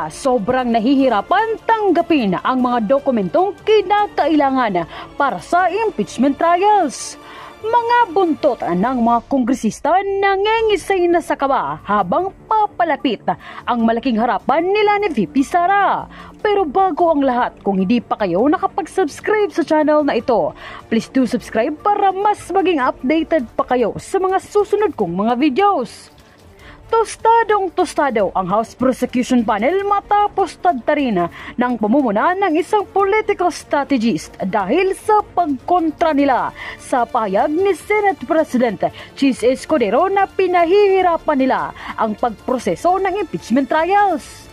na sobrang nahihirapan tanggapin ang mga dokumentong kinakailangan para sa impeachment trials. Mga buntot ng mga kongresista nangingisay na sa kaba habang papalapit ang malaking harapan nila ni VP Sara. Pero bago ang lahat, kung hindi pa kayo nakapag-subscribe sa channel na ito, please do subscribe para mas maging updated pa kayo sa mga susunod kong mga videos. Tostadong-tostado ang House Prosecution Panel matapos tadtarin ng pamumuna ng isang political strategist dahil sa pagkontra nila sa pahayag ni Senate President Chis Escudero na pinahihirapan nila ang pagproseso ng impeachment trials.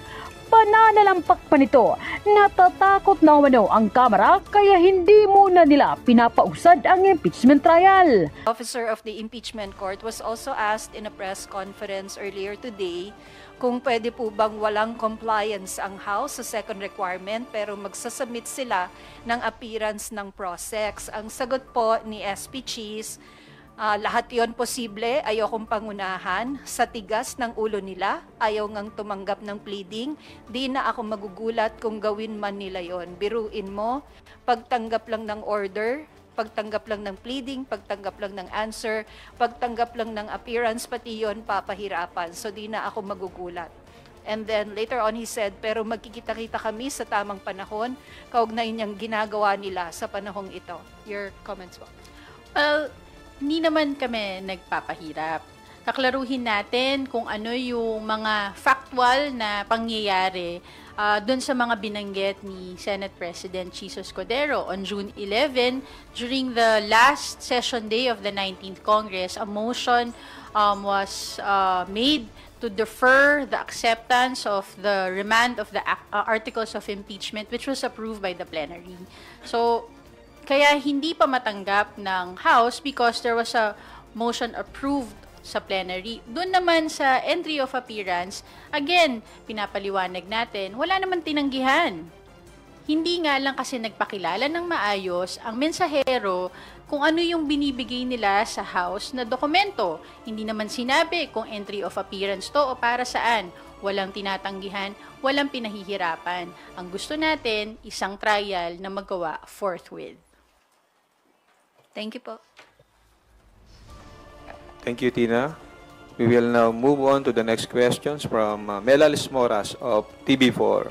Pananalampak pa nito, natatakot na umano ang Kamara kaya hindi muna nila pinapausad ang impeachment trial. Officer of the Impeachment Court was also asked in a press conference earlier today kung pwede po bang walang compliance ang House sa second requirement pero magsasubmit sila ng appearance ng PROSEC. Ang sagot po ni SP Chis, lahat yon posible, ayokong pangunahan, sa tigas ng ulo nila, ayaw ngang tumanggap ng pleading, di na ako magugulat kung gawin man nila yon. Biruin mo, pagtanggap lang ng order, pagtanggap lang ng pleading, pagtanggap lang ng answer, pagtanggap lang ng appearance, pati yon papahirapan, so di na ako magugulat. And then later on he said, pero magkikita-kita kami sa tamang panahon, kaugnay niyang ginagawa nila sa panahong ito. Your comments po? Well, hindi naman kami nagpapahirap. Kaklaruhin natin kung ano yung mga factual na pangyayari doon sa mga binanggit ni Senate President Chis Escudero. On June 11, during the last session day of the 19th Congress, a motion was made to defer the acceptance of the remand of the articles of impeachment, which was approved by the plenary. So, kaya hindi pa matanggap ng House because there was a motion approved sa plenary. Doon naman sa entry of appearance, again, pinapaliwanag natin, wala naman tinanggihan. Hindi nga lang kasi nagpakilala ng maayos ang mensahero kung ano yung binibigay nila sa House na dokumento. Hindi naman sinabi kung entry of appearance to o para saan. Walang tinatanggihan, walang pinahihirapan. Ang gusto natin, isang trial na magawa forthwith. Thank you po. Thank you, Tina. We will now move on to the next questions from Melalis Moras of TV4.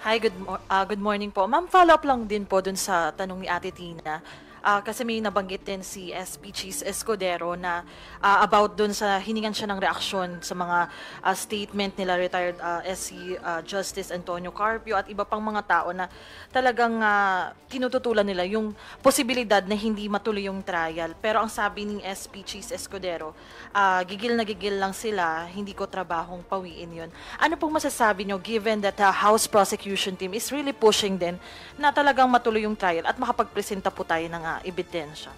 Hi, good morning po. Ma'am, follow-up lang din po dun sa tanong ni Ate Tina. Kasi may nabanggit din si SP Chis Escudero na about dun sa hiningan siya ng reaksyon sa mga statement nila retired SC Justice Antonio Carpio at iba pang mga tao na talagang tinututulan nila yung posibilidad na hindi matuloy yung trial. Pero ang sabi ni SP Chis Escudero, gigil na gigil lang sila, hindi ko trabahong pawiin yun. Ano pong masasabi nyo given that the House Prosecution Team is really pushing din na talagang matuloy yung trial at makapagpresenta po tayo ng ebidensya?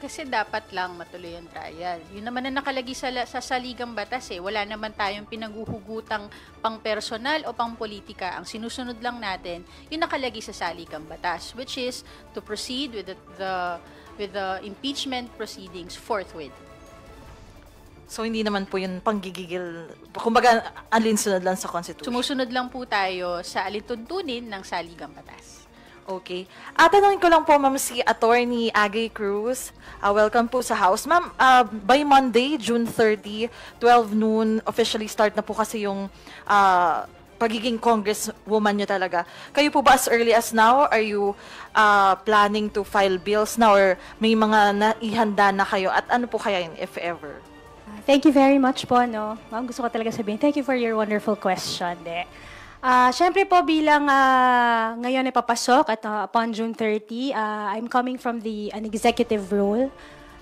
Kasi dapat lang matuloy ang trial. Yun naman na nakalagay sa saligang batas eh. Wala naman tayong pinaghuhugutang pang personal o pang politika. Ang sinusunod lang natin, yung nakalagay sa saligang batas, which is to proceed with the impeachment proceedings forthwith. So, hindi naman po yun panggigigil, kumbaga, alinsunod lang sa Constitution. Sumusunod lang po tayo sa alintuntunin ng saligang batas. Okay. Tanongin ko lang po, ma'am, si Attorney Agay Cruz. Welcome po sa House. Ma'am, by Monday, June 30, 12 noon, officially start na po kasi yung pagiging congresswoman nyo talaga. Kayo po ba as early as now? Are you planning to file bills now or may mga naihanda na kayo? At ano po kaya yun, if ever? Thank you very much po, no? Ma'am, gusto ko talaga sabihin, thank you for your wonderful question. Siyempre po bilang ngayon ay papasok at upon June 30, I'm coming from an executive role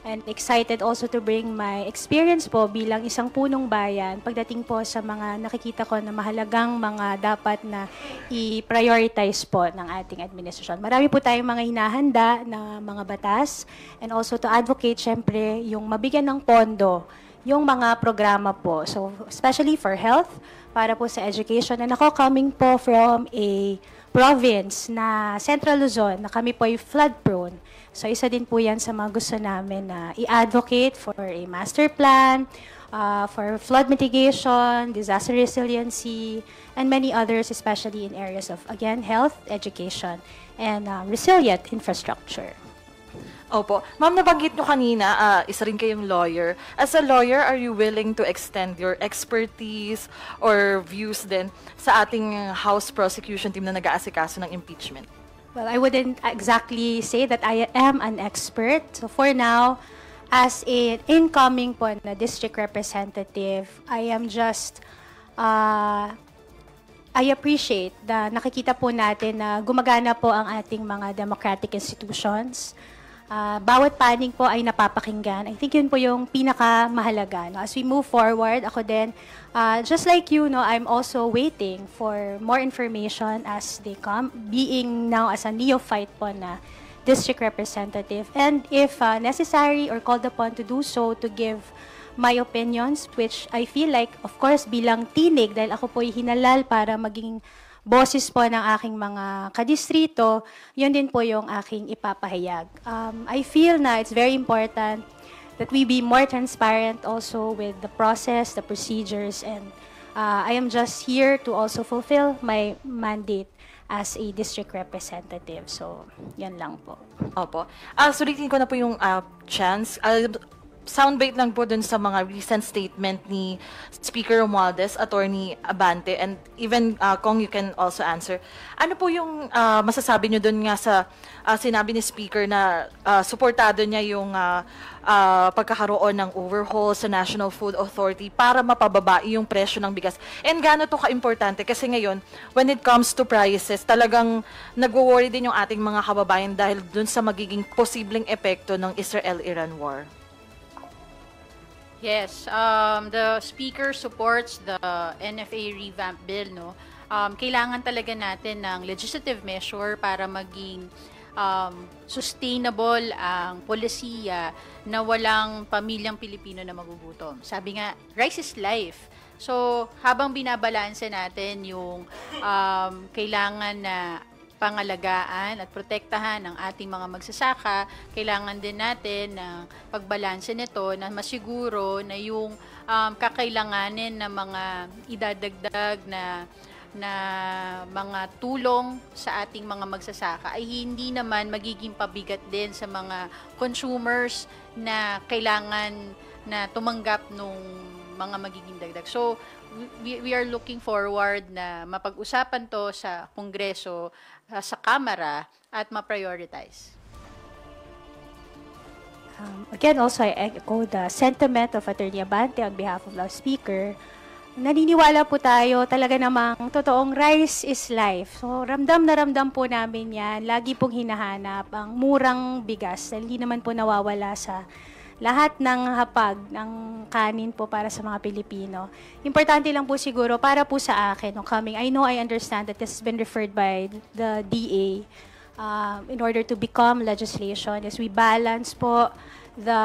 and excited also to bring my experience po bilang isang punong bayan pagdating po sa mga nakikita ko na mahalagang mga dapat na i-prioritize po ng ating administrasyon. Marami po tayong mga hinahanda na mga batas and also to advocate siyempre yung mabigyan ng pondo yung mga programa po. So, especially for health, para po sa education. And ako coming po from a province na Central Luzon, na kami po ay flood prone. So, isa din po yan sa mga gusto namin na i-advocate for a master plan, for flood mitigation, disaster resiliency, and many others, especially in areas of, again, health, education, and resilient infrastructure. Opo. Ma'am, nabanggit nyo kanina, isa rin kayong lawyer. As a lawyer, are you willing to extend your expertise or views din sa ating House prosecution team na nag-aasikaso ng impeachment? Well, I wouldn't exactly say that I am an expert. So for now, as an incoming po na district representative, I am just, I appreciate na nakikita po natin na gumagana po ang ating mga democratic institutions. Bawat panig po ay napapakinggan. I think yun po yung pinakamahalaga. No? As we move forward, ako din, just like you, no, I'm also waiting for more information as they come, being now as a neophyte po na district representative. And if necessary or called upon to do so, to give my opinions, which I feel like, of course, bilang tinig, dahil ako po hinalal para maging boses po ng aking mga kadistrito, yun din po yung aking ipapahayag. I feel na it's very important that we be more transparent also with the process, the procedures, and I am just here to also fulfill my mandate as a district representative. So, yan lang po. Opo. Sulitin ko na po yung chance. Soundbite lang po dun sa mga recent statement ni Speaker Romualdez, Attorney Abante, and even Kong, you can also answer. Ano po yung masasabi nyo dun nga sa sinabi ni Speaker na suportado niya yung pagkakaroon ng overhaul sa National Food Authority para mapababa yung presyo ng bigas? And gaano to ka-importante? Kasi ngayon, when it comes to prices, talagang nagwo-worry din yung ating mga kababayan dahil dun sa magiging posibleng epekto ng Israel-Iran war. Yes, the Speaker supports the NFA revamp bill, no? Kailangan talaga natin ng legislative measure para maging sustainable ang polisiya na walang pamilyang Pilipino na magugutom. Sabi nga, rice is life. So, habang binabalanse natin yung kailangan na pangalagaan at protektahan ng ating mga magsasaka, kailangan din natin ng pagbalanse nito na masiguro na yung kakailanganin na mga idadagdag na mga tulong sa ating mga magsasaka ay hindi naman magiging pabigat din sa mga consumers na kailangan na tumanggap nung mga magiging dagdag. So, we are looking forward na mapag-usapan to sa Kongreso, sa Kamara, at ma-prioritize. Again, also I echo the sentiment of Attorney Abante on behalf of the Speaker. Naniniwala po tayo talaga namang totoong rice is life. So, ramdam na ramdam po namin yan. Lagi pong hinahanap ang murang bigas. Hindi naman po nawawala sa lahat ng hapag ng kanin po para sa mga Pilipino. Importante lang po siguro para po sa akin, I know, I understand that this has been referred by the DA in order to become legislation is we balance po the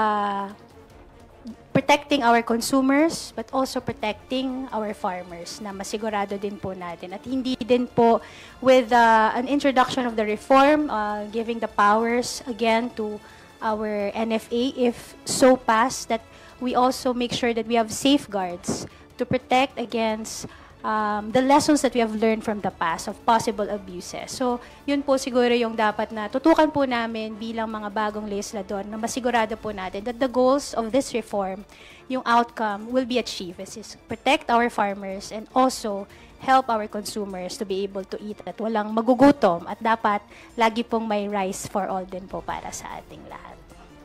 protecting our consumers but also protecting our farmers na masigurado din po natin. At hindi din po with an introduction of the reform, giving the powers again to our NFA, if so passed, that we also make sure that we have safeguards to protect against the lessons that we have learned from the past of possible abuses. So, yun po siguro yung dapat na tutukan po namin bilang mga bagong legislador na masigurado po natin that the goals of this reform, yung outcome will be achieved. Is protect our farmers and also help our consumers to be able to eat at walang magugutom at dapat lagi pong may rice for all din po para sa ating lahat.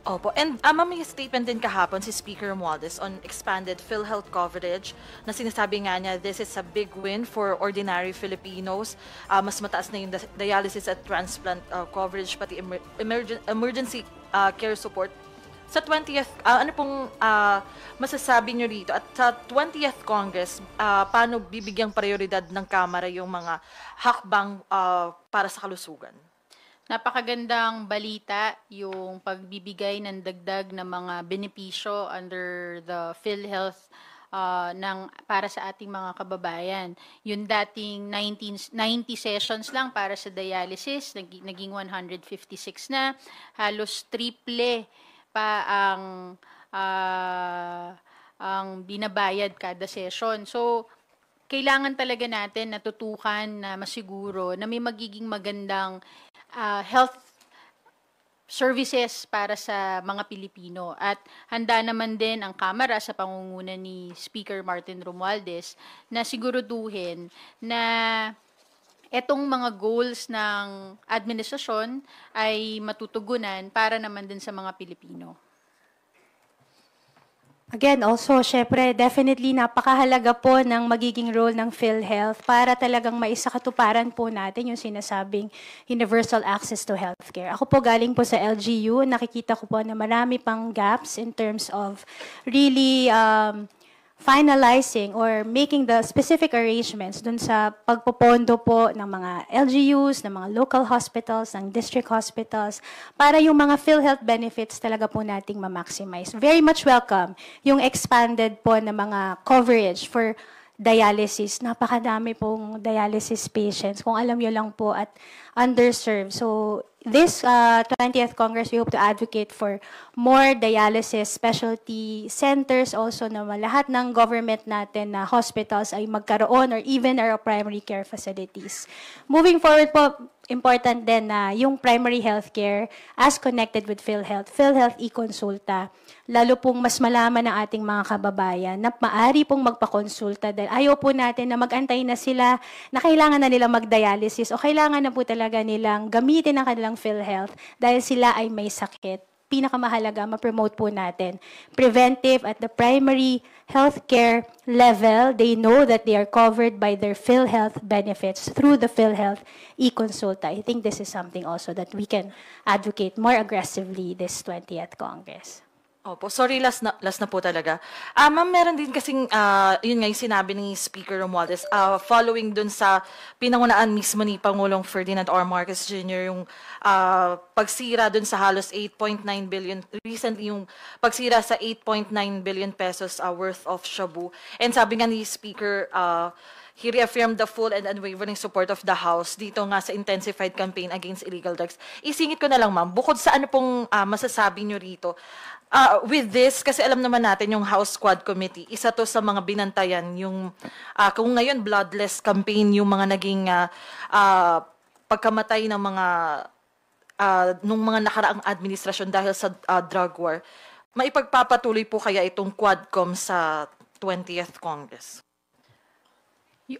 Opo. And may statement din kahapon si Speaker Romualdez on expanded PhilHealth coverage na sinasabi nga niya this is a big win for ordinary Filipinos. Mas mataas na yung dialysis at transplant coverage pati emergency care support. Sa 20th, ano pong masasabi nyo rito? At sa 20th Congress, paano bibigyang prioridad ng Kamara yung mga hakbang para sa kalusugan? Napakagandang balita yung pagbibigay ng dagdag na mga benepisyo under the PhilHealth para sa ating mga kababayan. Yung dating 90 sessions lang para sa dialysis, naging 156 na, halos triple pa ang binabayad kada session. So, kailangan talaga natin natutukan na masiguro na may magiging magandang health services para sa mga Pilipino. At handa naman din ang Kamara sa pangunguna ni Speaker Martin Romualdez na siguraduhin na etong mga goals ng administrasyon ay matutugunan para naman din sa mga Pilipino. Again, also, syempre, definitely napakahalaga po ng magiging role ng PhilHealth para talagang maisakatuparan po natin yung sinasabing universal access to healthcare. Ako po galing po sa LGU, nakikita ko po na marami pang gaps in terms of really finalizing or making the specific arrangements dun sa pagpopondo po ng mga LGUs, ng mga local hospitals, ng district hospitals, para yung mga PhilHealth benefits talaga po nating ma-maximize. Very much welcome yung expanded po na mga coverage for dialysis. Napakadami pong dialysis patients, kung alam nyo lang po, at underserved. So, this 20th Congress, we hope to advocate for more dialysis specialty centers also na lahat ng government natin na hospitals ay magkaroon or even our primary care facilities. Moving forward po, important din na yung primary healthcare as connected with PhilHealth, PhilHealth e-consulta, lalo pong mas malaman ng ating mga kababayan na maaari pong magpakonsulta dahil ayaw po natin na mag-antay na sila na kailangan na nilang mag-dialysis o kailangan na po talaga nilang gamitin ang kanilang PhilHealth dahil sila ay may sakit. Pinakamahalaga, ma-promote po natin. Preventive at the primary healthcare level, they know that they are covered by their PhilHealth benefits through the PhilHealth e-consulta. I think this is something also that we can advocate more aggressively this 20th Congress. Opo, sorry, last na po talaga. Ma'am, meron din kasing, yun nga yung sinabi ni Speaker Romualdez, following dun sa pinangunaan mismo ni Pangulong Ferdinand R. Marcos Jr., yung pagsira dun sa halos 8.9 billion, recently yung pagsira sa 8.9 billion pesos worth of shabu. And sabi nga ni Speaker, he reaffirmed the full and unwavering support of the House dito nga sa intensified campaign against illegal drugs. Isingit ko na lang, ma'am, bukod sa ano pong masasabi nyo rito, with this, kasi alam naman natin yung House Squad Committee, isa to sa mga binantayan, yung kung ngayon bloodless campaign, yung mga naging pagkamatay ng mga nung mga nakaraang administrasyon dahil sa drug war. Maipagpapatuloy po kaya itong Quadcom sa 20th Congress?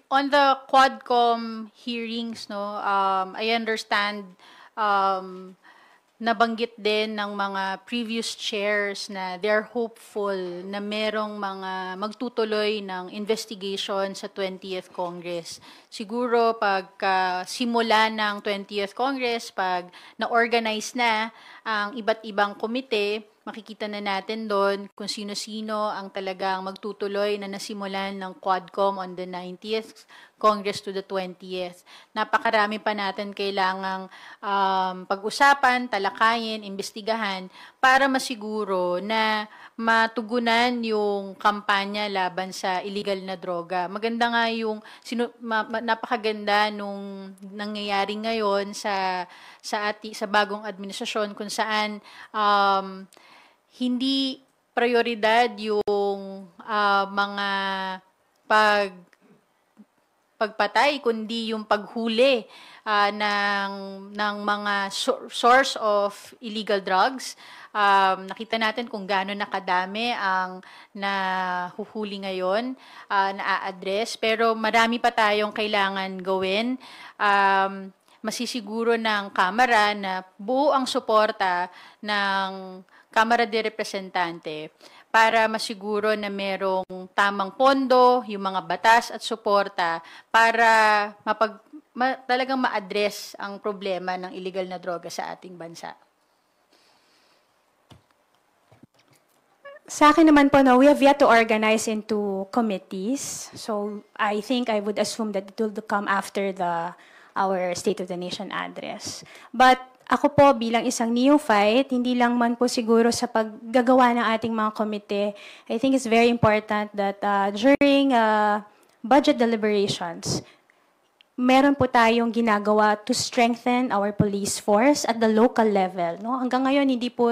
On the Quadcom hearings, no, I understand nabanggit din ng mga previous chairs na they're hopeful na merong mga magtutuloy ng investigation sa 20th Congress. Siguro pagka simula ng 20th Congress, pag na-organize na ang iba't ibang komite, makikita na natin doon kung sino-sino ang talagang magtutuloy na nasimulan ng Quadcom on the 90th Congress to the 20th. Napakarami pa natin kailangang pag-usapan, talakayin, imbestigahan para masiguro na matugunan yung kampanya laban sa illegal na droga. Maganda nga yung napakaganda nung nangyayari ngayon sa bagong administrasyon kung saan hindi prioridad yung mga pagpatay, kundi yung paghuli ng mga source of illegal drugs. Nakita natin kung gaano nakadami ang nahuhuli ngayon, na-address, pero marami pa tayong kailangan gawin. Masisiguro ng Kamara na buo ang suporta ng Kamara de Representante para masiguro na merong tamang pondo, yung mga batas at suporta para talagang ma-address ang problema ng illegal na droga sa ating bansa. Sa akin naman po, no, we have yet to organize into committees. So I think I would assume that it will come after our State of the Nation address. But ako po bilang isang neophyte, hindi lang man po siguro sa paggagawa ng ating mga komite, I think it's very important that during budget deliberations, meron po tayong ginagawa to strengthen our police force at the local level. No? Hanggang ngayon, hindi po